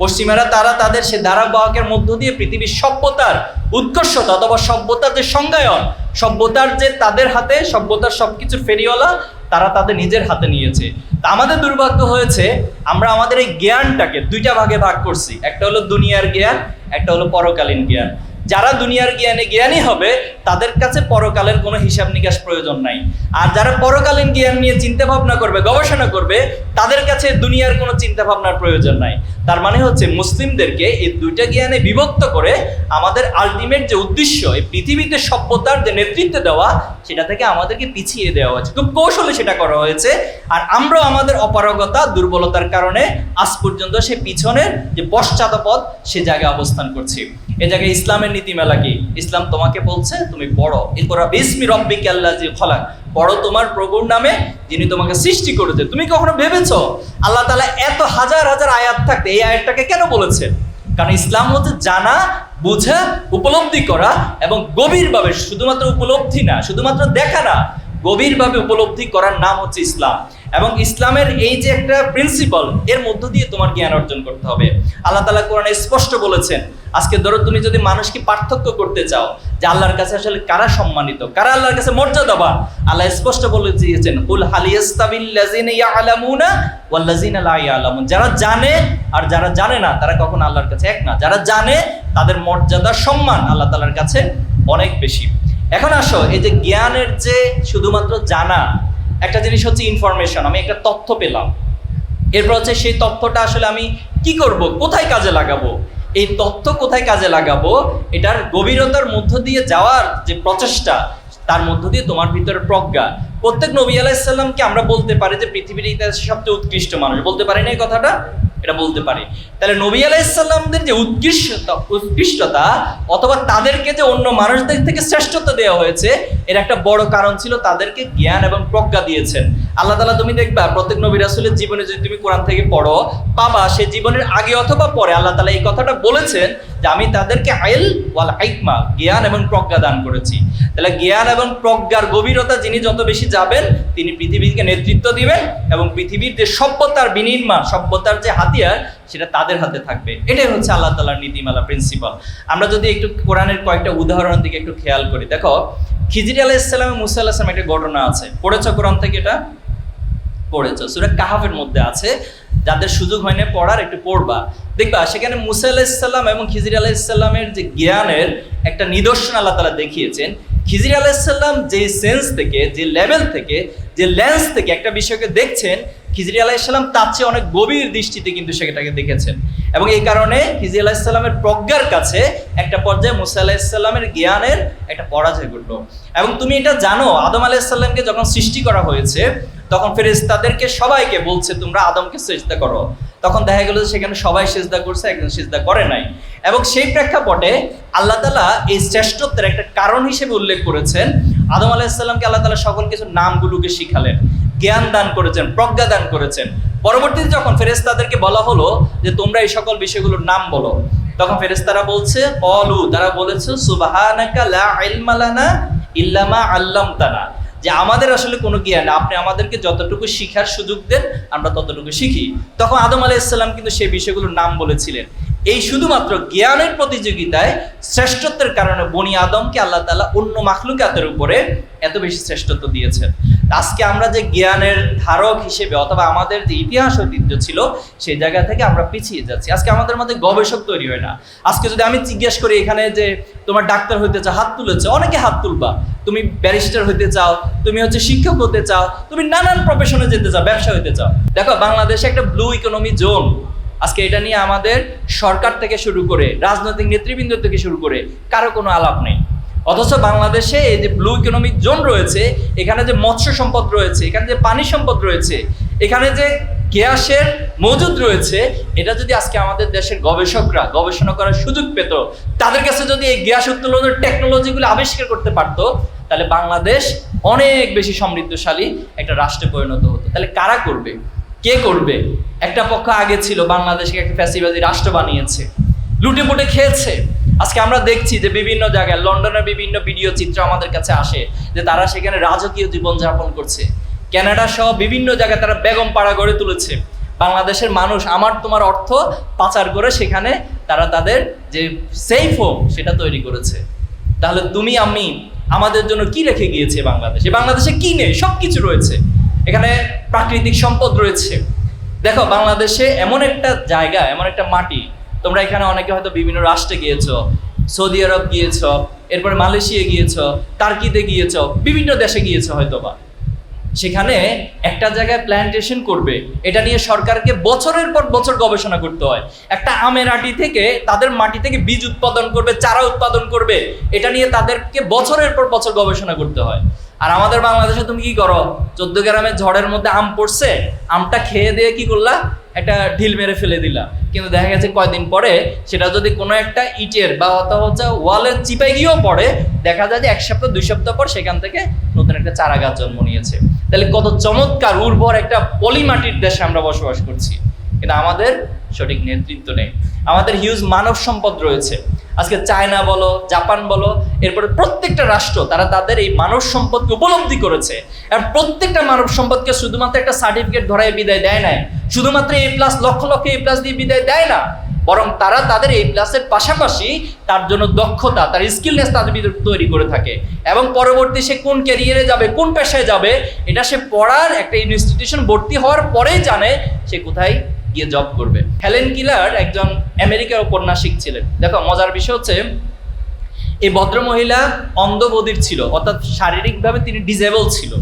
পশ্চিমারা। তারা তাদের সেই ধারক বাহকের মধ্য দিয়ে পৃথিবীর সভ্যতার উৎকর্ষতা অথবা সভ্যতার যে সংজ্ঞায়ন, সভ্যতার যে তাদের হাতে, সভ্যতার সবকিছুর ফেরিওয়ালা তারা তাদের নিজের হাতে নিয়েছে। তা আমাদের দুর্ভাগ্য হয়েছে, আমরা আমাদের এই জ্ঞানটাকে দুইটা ভাগে ভাগ করছি, একটা হলো দুনিয়ার জ্ঞান, একটা হলো পরকালীন জ্ঞান। যারা দুনিয়ার জ্ঞানে জ্ঞানী হবে তাদের কাছে পরকালের কোনো হিসাব নিকাশ প্রয়োজন নাই, আর যারা পরকালীন জ্ঞান নিয়ে চিন্তা ভাবনা করবে, গবেষণা করবে, তাদের কাছে দুনিয়ার কোনো চিন্তা ভাবনার প্রয়োজন নাই। তার মানে হচ্ছে মুসলিমদেরকে এই দুইটা জ্ঞানে বিভক্ত করে আমাদের আলটিমেট যে উদ্দেশ্য, এই পৃথিবীতে সভ্যতার যে নেতৃত্ব দেওয়া, সেটা থেকে আমাদেরকে পিছিয়ে দেওয়া হয়েছে, খুব কৌশলে সেটা করা হয়েছে। আর আমরাও আমাদের অপারগতা, দুর্বলতার কারণে আজ পর্যন্ত সে পিছনের যে পশ্চাৎপদ সে জায়গায় অবস্থান করছি। এ জায়গায় ইসলামের নীতিমালা কি? ইসলাম তোমাকে বলছে তুমি বড়, ইকরা বিসমি রাব্বিকাল্লাযী খলাক, বড় তোমার প্রভুর নামে যিনি তোমাকে সৃষ্টি করেছে। তুমি কখনো ভেবেছো আল্লাহ তাআলা এত হাজার হাজার আয়াত থাকতে এই আয়াতটাকে কেন বলেছেন? কারণ ইসলাম হচ্ছে জানা, বোঝা, উপলব্ধি করা, এবং গভীরভাবে, শুধুমাত্র উপলব্ধি না, শুধুমাত্র দেখা না, গভীরভাবে উপলব্ধি করার নাম হচ্ছে ইসলাম। এবং ইসলামের এই যে একটা প্রিন্সিপাল, এর মধ্য দিয়ে তোমার জ্ঞান অর্জন করতে হবে। আল্লাহ তাআলা কোরআনে স্পষ্ট বলেছেন, আজকে ধরো তুমি যদি মানুষকে পার্থক্য করতে চাও যে আল্লাহর কাছে আসলে কারা সম্মানিত, কারা আল্লাহর কাছে মর্যাদাবান, আল্লাহ স্পষ্ট বলে দিয়েছেন কুল হাল ইয়াস্তাবিল্লাযিনা ইয়ালামুনা ওয়াল্লাযিনা লা ইয়ালামুন, যারা জানে আর যারা জানে না তারা কখনো আল্লাহর কাছে এক না। যারা জানে তাদের মর্যাদা সম্মান আল্লাহ তাআলার কাছে অনেক বেশি। এখন আসো, এই যে জ্ঞানের যে শুধুমাত্র জানা, একটা জিনিস হচ্ছে ইনফরমেশন, আমি একটা তথ্য পেলাম, এরপর হচ্ছে সেই তথ্যটা আসলে আমি কি করব, কোথায় কাজে লাগাবো, এই তথ্য কোথায় কাজে লাগাবো, এটার গভীরতার মধ্য দিয়ে যাওয়ার যে প্রচেষ্টা, তার মধ্য দিয়ে তোমার ভিতরে প্রজ্ঞা। প্রত্যেক নবী আলাইহিস সালামকে আমরা বলতে পারি যে পৃথিবীর ইতিহাসে সবচেয়ে উৎকৃষ্ট মানুষ, বলতে পারি না এই কথাটা? এটা বলতে পারি। তাহলে নবী আলাইহিস সালামদের যে উৎকৃষ্টতা অথবা তাদেরকে যে অন্য মানুষদের থেকে শ্রেষ্ঠত্ব দেওয়া হয়েছে, এর একটা বড় কারণ ছিল তাদেরকে জ্ঞান এবং প্রজ্ঞা দিয়েছেন আল্লাহ তাআলা। তুমি দেখবা প্রত্যেক নবী রাসূলের জীবনে যদি তুমি কোরআন থেকে পড়ো পাবা, সে জীবনের আগে অথবা পরে আল্লাহ তাআলা এই কথাটা বলেছেন যে আমি তাদেরকে ইলম ওয়াল হিকমা, জ্ঞান এবং প্রজ্ঞা দান করেছি। তাহলে জ্ঞান এবং প্রজ্ঞার গভীরতা যিনি যত বেশি যাবেন, তিনি পৃথিবীকে নেতৃত্ব দিবেন এবং পৃথিবীর যে সভ্যতার বিনির্মাণ, সভ্যতার যে হাতিয়ার, সেটা তাদের হাতে থাকবে। এটাই হচ্ছে আল্লাহ তাআলার নীতিমালা, প্রিন্সিপাল। আমরা যদি একটু কোরআনের কয়েকটা উদাহরণের দিকে একটু খেয়াল করি, দেখো খিজির আলাইহিস সালাম, মুসা আলাইহিস সালাম, একটা ঘটনা আছে, পড়েছো কোরআন থেকে? এটা পড়েছো, সূরা কাহাফের মধ্যে আছে, যাদের সুযোগ হয় না পড়ার একটু পড়বা, দেখবা সেখানে মুসা আলাইহিস সালাম এবং খিজির আলাইহিস সালামের যে জ্ঞানের একটা নিদর্শন আল্লাহ তাআলা দেখিয়েছেন। খিজির আলাইহিস সালাম যে সেন্স থেকে, যে লেভেল থেকে, যে লেন্স থেকে একটা বিষয়কে দেখছেন, খিজির আলাইহিস সালাম তার চেয়ে অনেক গভীর দৃষ্টিতে কিন্তু সেটাকে দেখেছেন। এবং এই কারণে খিজির আলাইহিস সালামের প্রজ্ঞার কাছে একটা পর্যায়ে মুসা আলাইহিস সালামের জ্ঞানের একটা পরাজয় ঘটলো। এবং তুমি এটা জানো, আদম আলাইহিস সালামকে যখন সৃষ্টি করা হয়েছে, তখন ফেরেশতাদেরকে সবাইকে বলছে তোমরা আদমকে সিজদা করো। তখন দেখা গেল যে সেখানে সবাই সিজদা করছে, একজন সিজদা করে নাই। এবং সেই প্রেক্ষাপটে আল্লাহ তাআলা এই শ্রেষ্ঠত্বের একটা কারণ হিসেবে উল্লেখ করেছেন, আদম আলাইহিস সালামকে আল্লাহ তাআলা সকল কিছু নামগুলোকে শিখালেন, জ্ঞান দান করেছেন, প্রজ্ঞা দান করেছেন। পরবর্তীতে যখন ফেরেশতাদেরকে বলা হলো যে তোমরা এই সকল বিষয়গুলোর নাম বলো, তখন ফেরেশতারা বলছে ক্বালু, তারা বলেছে সুবহানাকা লা ইলমা লানা ইল্লা মা আল্লামতানা, যে আমাদের আসলে কোনো জ্ঞান, আপনি আমাদেরকে যতটুকু শিখার সুযোগ দেন আমরা ততটুকু শিখি। তখন আদম আলাইহিস সালাম কিন্তু সেই বিষয়গুলোর নাম বলেছিলেন। এই শুধুমাত্র জ্ঞানের প্রতিযোগিতায় শ্রেষ্ঠত্বের কারণে বনি আদমকে আল্লাহ তাআলা অন্য মাখলুকাতের উপরে এত বেশি শ্রেষ্ঠত্ব দিয়েছেন। আজকে আমরা যে জ্ঞানের ধারক হিসেবে অথবা আমাদের যে ইতিহাস ঐতিহ্য ছিল, সেই জায়গা থেকে আমরা পিছিয়ে যাচ্ছি। আজকে আমাদের মধ্যে গবেষক তৈরি হয় না। আজকে যদি আমি জিজ্ঞেস করি এখানে যে তোমার ডাক্তার হইতে চাও, হাত তুলেছে, অনেকে হাত তুলবা। তুমি ব্যারিস্টার হইতে চাও, তুমি হচ্ছে শিক্ষক হতে চাও, তুমি নানান প্রফেশনে যেতে চাও, ব্যবসা হইতে চাও। দেখো বাংলাদেশে একটা ব্লু ইকোনমি জোন, আজকে এটা নিয়ে আমাদের সরকার থেকে শুরু করে রাজনৈতিক নেতৃবৃন্দ থেকে শুরু করে কারো কোনো আলাপ নেই। অথচ বাংলাদেশে এই যে ব্লু ইকোনমিক জোন রয়েছে, এখানে যে মৎস্য সম্পদ রয়েছে, এখানে যে পানি সম্পদ রয়েছে, এখানে যে গ্যাসের মজুদ রয়েছে, এটা যদি আজকে আমাদের দেশের গবেষকরা গবেষণা করার সুযোগ পেত, তাদের কাছে যদি এই গ্যাস উত্তোলনের টেকনোলজিগুলো আবিষ্কার করতে পারতো, তাহলে বাংলাদেশ অনেক বেশি সমৃদ্ধশালী একটা রাষ্ট্রে পরিণত হতো। তাহলে কারা করবে, কে করবে? একটা পক্ষ আগে ছিল বাংলাদেশকে একটা ফ্যাসিবাদী রাষ্ট্র বানিয়েছে, লুটে পুটে খেয়েছে। আজকে আমরা দেখছি যে বিভিন্ন জায়গায়, লন্ডনের বিভিন্ন ভিডিও চিত্র আমাদের কাছে আসে যে তারা সেখানে রাজকীয় জীবনযাপন করছে। কানাডা সহ বিভিন্ন জায়গায় তারা বেগম পাড়া গড়ে তুলেছে। বাংলাদেশের মানুষ আমার তোমার অর্থ পাচার করে সেখানে তারা তাদের যে সেফ হোম সেটা তৈরি করেছে। তাহলে তুমি আমি আমাদের জন্য কি রেখে গিয়েছে বাংলাদেশে? বাংলাদেশে কি নেই? সব কিছু রয়েছে। এখানে প্রাকৃতিক সম্পদ রয়েছে। দেখো বাংলাদেশে এমন একটা জায়গা, এমন একটা মাটি, তোমরা এখানে অনেকে হয়তো বিভিন্ন রাষ্ট্রে গিয়েছো, সৌদি আরব গিয়েছো, এরপরে মালয়েশিয়া গিয়েছো, টার্কিতে গিয়েছো, বিভিন্ন দেশে গিয়েছো হয়তোবা। সেখানে একটা জায়গায় প্ল্যান্টেশন করবে, এটা নিয়ে সরকারকে বছরের পর বছর গবেষণা করতে হয়। একটা আমের আটি থেকে তাদের মাটি থেকে বীজ উৎপাদন করবে, চারা উৎপাদন করবে, এটা নিয়ে তাদেরকে বছরের পর বছর গবেষণা করতে হয়। আর আমাদের বাংলাদেশে তুমি কি করো? 14 গ্রামের ঝড়ের মধ্যে আম পড়ছে, আমটা খেয়ে দিয়ে কি করলা? একটা ঢিল মেরে ফেলে দিলা। কিন্তু দেখা গেছে কয়দিন পরে সেটা যদি কোনো একটা ইটের বা হচ্ছে ওয়ালের চিপায় গিয়েও পড়ে, দেখা যায় যে 1 সপ্তাহ 2 সপ্তাহ পর সেখান থেকে নতুন একটা চারা গাছ জন্ম নিয়েছে। তাহলে কত চমৎকার উর্বর একটা পলিমাটির দেশে আমরা বসবাস করছি, কিন্তু আমাদের সঠিক নেতৃত্ব নেই। আমাদের হিউজ মানব সম্পদ রয়েছে। আজকে চায়না বলো, জাপান বলো, এরপরে প্রত্যেকটা রাষ্ট্র তারা তাদের এই মানব সম্পদকে উপলব্ধি করেছে। আর প্রত্যেকটা মানব সম্পদকে শুধুমাত্র একটা সার্টিফিকেট ধরায় বিদায় দেয় না, শুধুমাত্র A+ লক্ষ লক্ষ A+ দিয়ে বিদায় দেয় না। বরং তারা তাদের A প্লাসের পাশাপাশি তার জন্য দক্ষতা, তার স্কিলনেস তাদের ভিতরে তৈরি করে থাকে, এবং পরবর্তী সে কোন ক্যারিয়ারে যাবে, কোন পেশায় যাবে, এটা সে পড়ার একটা ইনস্টিটিউশন ভর্তি হওয়ার পরেই জানে সে কোথায় গিয়ে জব করবে। হেলেন কিলার একজন আমেরিকার ঔপন্যাসিক ছিলেন। দেখো মজার বিষয় হচ্ছে, এই ভদ্রমহিলা অন্ধবধির ছিল, অর্থাৎ শারীরিকভাবে তিনি ডিসেবল ছিল,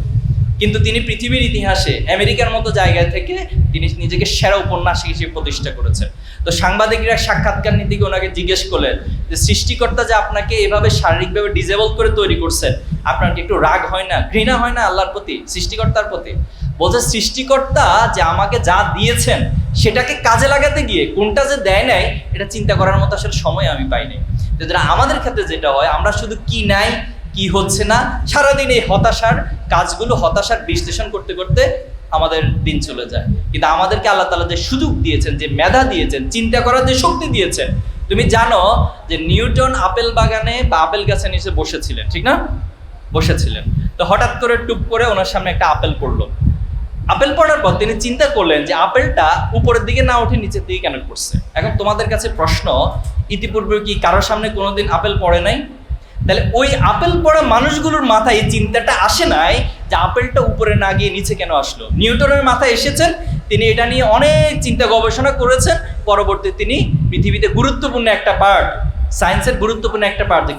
কিন্তু তিনি পৃথিবীর ইতিহাসে আমেরিকার মতো জায়গায় থেকে তিনি নিজেকে সেরা উপন্যাসিক হিসেবে প্রতিষ্ঠা করেছেন। তো সাংবাদিকরা সাক্ষাৎকার নিতে গিয়ে ওনাকে জিজ্ঞেস করলেন যে সৃষ্টিকর্তা যে আপনাকে এভাবে শারীরিকভাবে ডিসেবল করে তৈরি করছেন, আপনার কি একটু রাগ হয় না, ঘৃণা হয় না আল্লাহর প্রতি, সৃষ্টিকর্তার প্রতি? বলছে সৃষ্টিকর্তা যে আমাকে যা দিয়েছেন সেটাকে কাজে লাগাতে গিয়ে কোনটা যে দেয় নাই এটা চিন্তা করার মতো আসলে সময় আমি পাইনি। আমাদের ক্ষেত্রে যেটা হয়, আমরা শুধু কি নাই কি হচ্ছে না সারাদিন এই হতাশার বিশ্লেষণ করতে করতে আমাদের দিন চলে যায়। কিন্তু আমাদেরকে আল্লাহ তাআলা যে সুযোগ দিয়েছেন, যে মেধা দিয়েছেন, চিন্তা করার যে শক্তি দিয়েছেন, তুমি জানো যে নিউটন আপেল বাগানে বা আপেল গাছের নিচে বসেছিলেন, ঠিক না? বসেছিলেন, তো হঠাৎ করে টুপ করে ওনার সামনে একটা আপেল পড়লো। আপেল পড়ার পর তিনি চিন্তা করলেন যে আপেলটা উপরের দিকে না উঠে নিচের দিকে কেন পড়ছে। এখন তোমাদের কাছে প্রশ্ন, ইতিপূর্বে কি কারোর সামনে কোনোদিন আপেল পড়ে নাই? তাহলে ওই আপেল পড়া মানুষগুলোর মাথায় এই চিন্তাটা আসে নাই যে আপেলটা উপরে না গিয়ে নিচে কেন আসলো। নিউটনের মাথায় এসেছেন, তিনি এটা নিয়ে অনেক চিন্তা গবেষণা করেছেন। পরবর্তী তিনি পৃথিবীতে গুরুত্বপূর্ণ একটা পার্ট, সায়েন্সের গুরুত্বপূর্ণ একটা পার্ট, যে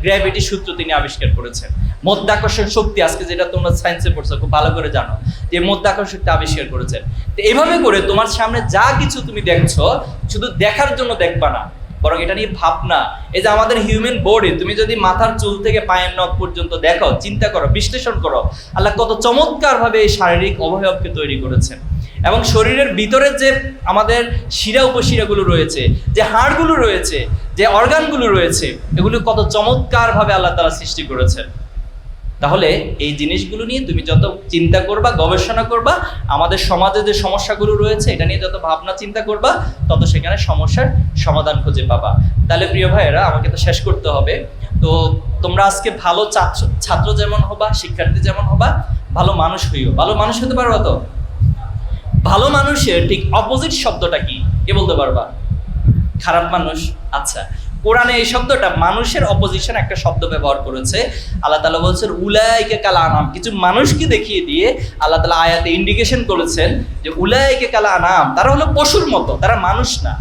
গ্র্যাভিটি সূত্র তিনি আবিষ্কার করেছেন। মধ্যাকর্ষণ শক্তি, আজকে যেটা তোমরা সায়েন্সে পড়ছো খুব ভালো করে জানো, যে মধ্যাকর্ষণ শক্তি আবিষ্কার করেছেন। তো এভাবে করে তোমার সামনে যা কিছু তুমি দেখছো, শুধু দেখার জন্য দেখবা না, বরং এটা নিয়ে ভাবনা। এই যে আমাদের হিউম্যান বডি, তুমি যদি মাথার চুল থেকে পায়ের নখ পর্যন্ত দেখো, চিন্তা করো, বিশ্লেষণ করো, আল্লাহ কত চমৎকার ভাবে এই শারীরিক অবয়বকে তৈরি করেছেন। এবং শরীরের ভিতরে যে আমাদের শিরা উপশিরাগুলো রয়েছে, যে হাড়গুলো রয়েছে, যে অর্গানগুলো রয়েছে, এগুলো কত চমৎকার ভাবে আল্লাহ তাআলা সৃষ্টি করেছেন। তাহলে এই জিনিসগুলো নিয়ে তুমি যত চিন্তা করবা, গবেষণা করবা, আমাদের সমাজে যে সমস্যাগুলো রয়েছে এটা নিয়ে যত ভাবনা চিন্তা করবা, তত সেখানে সমস্যার সমাধান খুঁজে পাবা। তাহলে প্রিয় ভাইয়েরা, আমাকে তো শেষ করতে হবে। তো তোমরা আজকে ভালো ছাত্র যেমন হবা, শিক্ষার্থী যেমন হবা, ভালো মানুষ হইও। ভালো মানুষ হতে পারবা তো? ভালো মানুষের ঠিক অপোজিট শব্দটা কি, কে বলতে পারবা? খারাপ মানুষ। আচ্ছা, কোরআনে এই শব্দটা মানুষের অপোজিশন একটা শব্দ ব্যবহার করেছে। আল্লাহ তাআলা বলছেন উলাইকা কাল আনাম। কিছু মানুষকে দেখিয়ে দিয়ে আল্লাহ তাআলা আয়াতে ইন্ডিকেশন করেছেন যে উলাইকা কাল আনাম, তারা হলো পশুর মতো, তারা মানুষ না।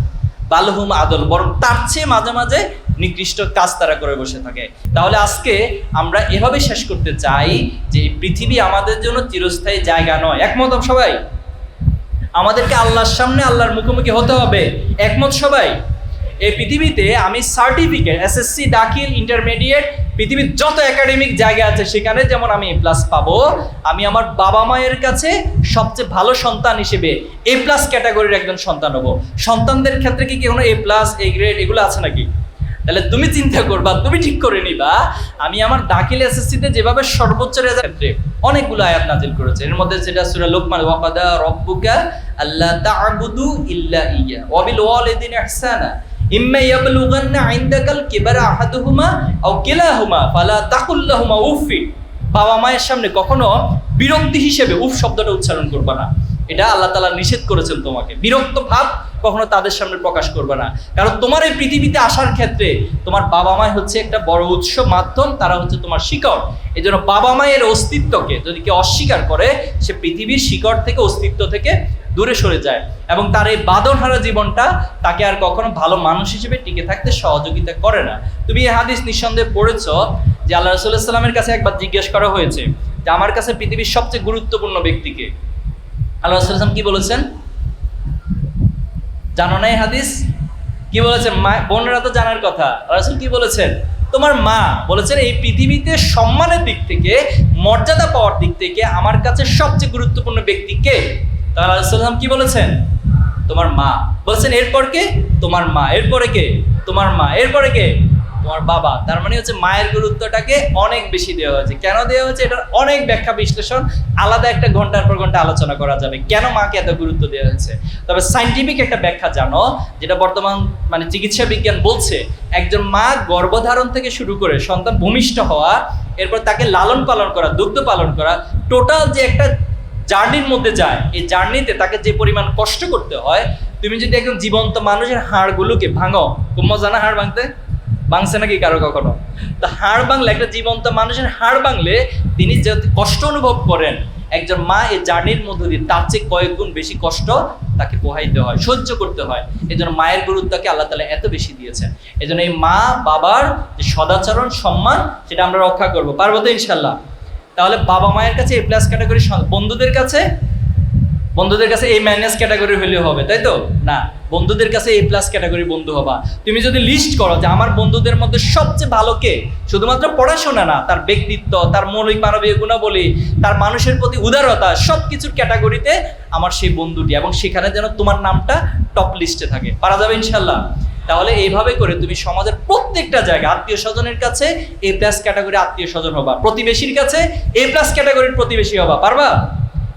বালহুম আদল, বরং তার চেয়ে মাঝে মাঝে নিকৃষ্ট কাজ তারা করে বসে থাকে। তাহলে আজকে আমরা এভাবে শেষ করতে চাই যে এই পৃথিবী আমাদের জন্য চিরস্থায়ী জায়গা নয়। একমত সবাই? আমাদেরকে আল্লাহর সামনে আল্লাহর মুখোমুখি হতে হবে, একমত সবাই? এই পৃথিবীতে আমি সার্টিফিকেট, এসএসসি, দাখিল, ইন্টারমিডিয়েট, পৃথিবীর যত একাডেমিক জায়গা আছে সেখানে যেমন আমি A+ পাবো, আমি আমার বাবা মায়ের কাছে সবচেয়ে ভালো সন্তান হিসেবে A+ ক্যাটাগরির একজন সন্তান হবো। সন্তানদের ক্ষেত্রে কি কোনো A+, A গ্রেড এগুলো আছে নাকি? তাহলে তুমি চিন্তা করবা, তুমি ঠিক করে নিবা। আমি আমার দাখিল এসএসসিতে যেভাবে সর্বোচ্চ রেজাল্ট, ক্ষেত্রে অনেকগুলো আয়াত নাজিল করেছে। এর মধ্যে যেটা সূরা লোকমান, ওয়াকাদা রব্বুকা আল্লা তা'বুদু ইল্লা ইয়্যা ওয়া বিল ওয়ালিদাইনি ইহসানা ইম্মা ইয়াবলুগান্না ইনদাকাল কিবারা আহাদুহুমা আও কিলাহুমা ফালা তাকুল লাহুমা উফি। বাবা মায়ের সামনে কখনো বিরক্তি হিসেবে উফ শব্দটা উচ্চারণ করবে না। এটা আল্লাহ তাআলা নিষেধ করেছেন তোমাকে। বিরক্ত ভাব কখনো তাদের সামনে প্রকাশ করবে না, কারণ তোমার এই পৃথিবীতে আসার ক্ষেত্রে তোমার বাবা মা হচ্ছে একটা বড় উৎস, মাধ্যম, তারা হচ্ছে তোমার শিকড়। এই জন্য বাবা মায়ের অস্তিত্বকে যদি কেউ অস্বীকার করে, সে পৃথিবীর শিকড় থেকে, অস্তিত্ব থেকে দূরে সরে যায়, এবং তার এই বাঁধনহারা জীবনটা তাকে আর কখনো ভালো মানুষ হিসেবে টিকে থাকতে সহযোগিতা করে না। তুমি এই হাদিস নিঃসন্দেহে পড়েছ যে আল্লাহ রাসূল সাল্লাল্লাহু আলাইহি ওয়াসাল্লামের কাছে একবার জিজ্ঞেস করা হয়েছে যে আমার কাছে পৃথিবীর সবচেয়ে গুরুত্বপূর্ণ ব্যক্তিকে। আল্লাহ রাসূল সাল্লাল্লাহু আলাইহি ওয়াসাল্লাম কি বলেছেন জানো না? এই হাদিস কি বলেছেন? বোনরা তো জানার কথা। রাসূল কি বলেছেন? তোমার মা। বলেছেন এই পৃথিবীতে সম্মানের দিক থেকে, মর্যাদা পাওয়ার দিক থেকে আমার কাছে সবচেয়ে গুরুত্বপূর্ণ ব্যক্তি কে? তাহলে রাসূল সাল্লাল্লাহু আলাইহি ওয়াসাল্লাম কি বলেছেন? তোমার মা। বলেছেন এরপর কে? তোমার মা। এরপরে কে? তোমার মা। এরপরে কে? তোমার বাবা। তার মানে হচ্ছে মায়ের গুরুত্বটাকে অনেক বেশি দেওয়া হয়েছে। কেন দেওয়া হয়েছে এটার অনেক ব্যাখ্যা বিশ্লেষণ, আলাদা একটা ঘন্টার পর ঘন্টা আলোচনা করা যাবে কেন মাকে এত গুরুত্ব দেওয়া হয়েছে। তবে সায়েন্টিফিক একটা ব্যাখ্যা জানো, যেটা বর্তমান চিকিৎসা বিজ্ঞান বলছে, একজন মা গর্ভধারণ থেকে শুরু করে সন্তান ভূমিষ্ঠ হওয়া, এরপর তাকে লালন পালন করা, দুগ্ধ পালন করা, টোটাল যে একটা জার্নির মধ্যে যায়, এই জার্নিতে তাকে যে পরিমাণ কষ্ট করতে হয়, তুমি যদি একদম জীবন্ত মানুষের হাড়গুলোকে ভাঙো, খুব মজা না হাড় ভাঙতে? ভাঙছে নাকি কারো কখনো? তো হাড় ভাঙলে, একটা জীবন্ত মানুষের হাড় ভাঙলে তিনি যে কষ্ট অনুভব করেন, একজন মা এই জার্নির মধ্য দিয়ে তার চেয়ে কয়েক গুণ বেশি কষ্ট তাকে পোহাইতে হয়, সহ্য করতে হয়। এই জন্য মায়ের গুরুত্বকে আল্লাহ তাআলা এত বেশি দিয়েছেন। এই জন্য এই মা বাবার যে সদাচরণ সম্মান, সেটা আমরা রক্ষা করবো। পারবো তো ইনশাল্লাহ? তাহলে বাবা মায়ের কাছে A+ ক্যাটাগরি, বন্ধুদের কাছে A- ক্যাটাগরি হলে হবে, তাই তো? না, বন্ধুদের কাছে A+ ক্যাটাগরি বন্ধু হবা। তুমি যদি লিস্ট করো যে আমার বন্ধুদের মধ্যে সবচেয়ে ভালো কে, শুধুমাত্র পড়াশোনা না, তার ব্যক্তিত্ব, তার মৌলিক মানবীয় গুণাবলী, তার মানুষের প্রতি উদারতা, সবকিছুর ক্যাটাগরিতে আমার সেই বন্ধুটি, এবং সেখানে যেন তোমার নামটা টপ লিস্টে থাকে। পারা যাবে ইনশাল্লাহ? তাহলে এইভাবে করে তুমি সমাজের প্রত্যেকটা জায়গায় আত্মীয় স্বজনের কাছে A+ ক্যাটাগরি আত্মীয় স্বজন হবা, প্রতিবেশীর কাছে A+ ক্যাটাগরির প্রতিবেশী হবা। পারবা?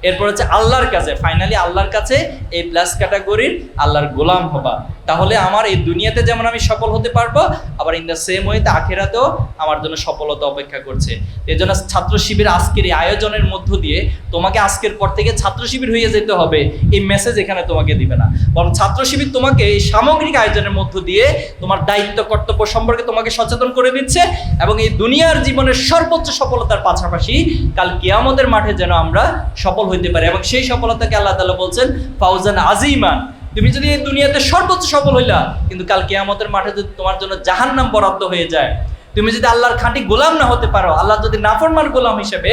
এরপর হচ্ছে আল্লাহর কাছে, ফাইনালি আল্লাহর কাছে A+ ক্যাটাগরির আল্লাহর গোলাম হবা। তাহলে আমার এই দুনিয়াতে যেমন আমি সফল হতে পারবো, আবার ইন দ্য সেম ওয়েতে আখিরাতেও আমার জন্য সফলতা অপেক্ষা করছে। এই জন্য ছাত্র শিবির আজকের এই আয়োজনের মধ্য দিয়ে তোমাকে আজকের পর থেকে ছাত্র শিবির হয়ে যেতে হবে, এই মেসেজ এখানে তোমাকে দিবে না, বরং ছাত্র শিবির তোমাকে এই সামগ্রিক আয়োজনের মধ্য দিয়ে তোমার দায়িত্ব কর্তব্য সম্পর্কে তোমাকে সচেতন করে দিচ্ছে, এবং এই দুনিয়ার জীবনের সর্বোচ্চ সফলতার পাশাপাশি কাল কিয়ামতের মাঠে যেন আমরা সফল হইতে পারি। এবং সেই সফলতাকে আল্লাহ তাআলা বলছেন ফাউজান আজিমান। তুমি যদি এই দুনিয়াতে সর্বোচ্চ সফল হইলা, কিন্তু কাল কিয়ামতের মাঠে যদি তোমার জন্য জাহান্নাম বরাদ্দ হয়ে যায়, তুমি যদি আল্লাহর খাঁটি গোলাম না হতে পারো, আল্লাহ যদি নাফরমান গোলাম হিসেবে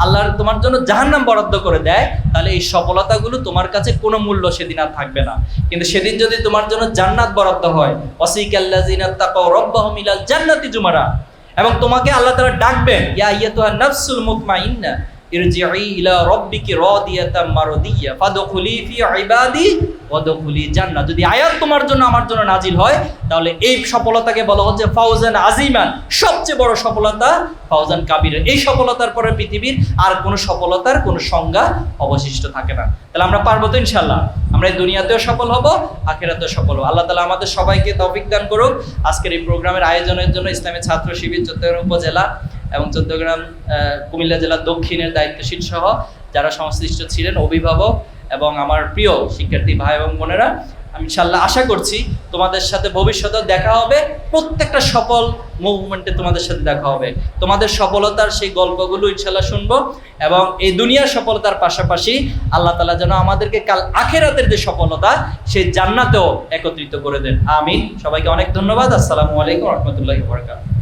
আল্লাহর তোমার জন্য জাহান্নাম বরাদ্দ করে দেয়, তাহলে এই সফলতাগুলো তোমার কাছে কোনো মূল্য সেদিন আর থাকবে না। কিন্তু সেদিন যদি তোমার জন্য জান্নাত বরাদ্দ হয়, ওয়াসিকাল্লাযিনা তাকাউ রাব্বাহুম ইলাল জান্নাতি জুমারা, এবং তোমাকে আল্লাহ তাআলা ডাকবেন, ইয়া আইয়াতুহান নাফসুল মুতমাইন্না ইরজিই ইলা রাব্বিকি রাদিয়াতাম মারদিয়া ফাদখুলি ফি ইবাদি ওয়াদখুলি জান্নাহ। যদি আয়াত তোমার জন্য আমার জন্য নাজিল হয়, তাহলে এই সফলতাকে বলা হচ্ছে ফাউজান আজিমান, সবচেয়ে বড় সফলতা, ফাউজান কাবীর। এই সফলতার পরে পৃথিবীর আর কোনো সফলতার কোনো সংজ্ঞা অবশিষ্ট থাকে না। তাহলে আমরা পারবো তো ইনশাআল্লাহ? আমরা এই দুনিয়াতেও সফল হব, আখিরাতেও সফল হব। আল্লাহ তাআলা আমাদের সবাইকে তৌফিক দান করুক। আজকের এই প্রোগ্রামের আয়োজনের জন্য ইসলামী ছাত্র শিবির চট্টগ্রাম উপজেলা এবং চট্টগ্রাম কুমিল্লা জেলা দক্ষিণের দায়িত্বশীল সহ যারা সংশ্লিষ্ট ছিলেন, অভিভাবক এবং আমার প্রিয় শিক্ষার্থী ভাই এবং বোনেরা, আমি ইনশাআল্লাহ আশা করছি তোমাদের সাথে ভবিষ্যতেও দেখা হবে, প্রত্যেকটা সফল মুভমেন্টে তোমাদের সাথে দেখা হবে। তোমাদের সফলতার সেই গল্পগুলো ইনশাআল্লাহ শুনবো, এবং এই দুনিয়ার সফলতার পাশাপাশি আল্লাহ তাআলা যেন আমাদেরকে কাল আখিরাতের যে সফলতা, সেই জান্নাতেও একত্রিত করে দেন। আমিন। সবাইকে অনেক ধন্যবাদ। আসসালামু আলাইকুম ওয়া রাহমাতুল্লাহি ওয়া বারাকাতুহু।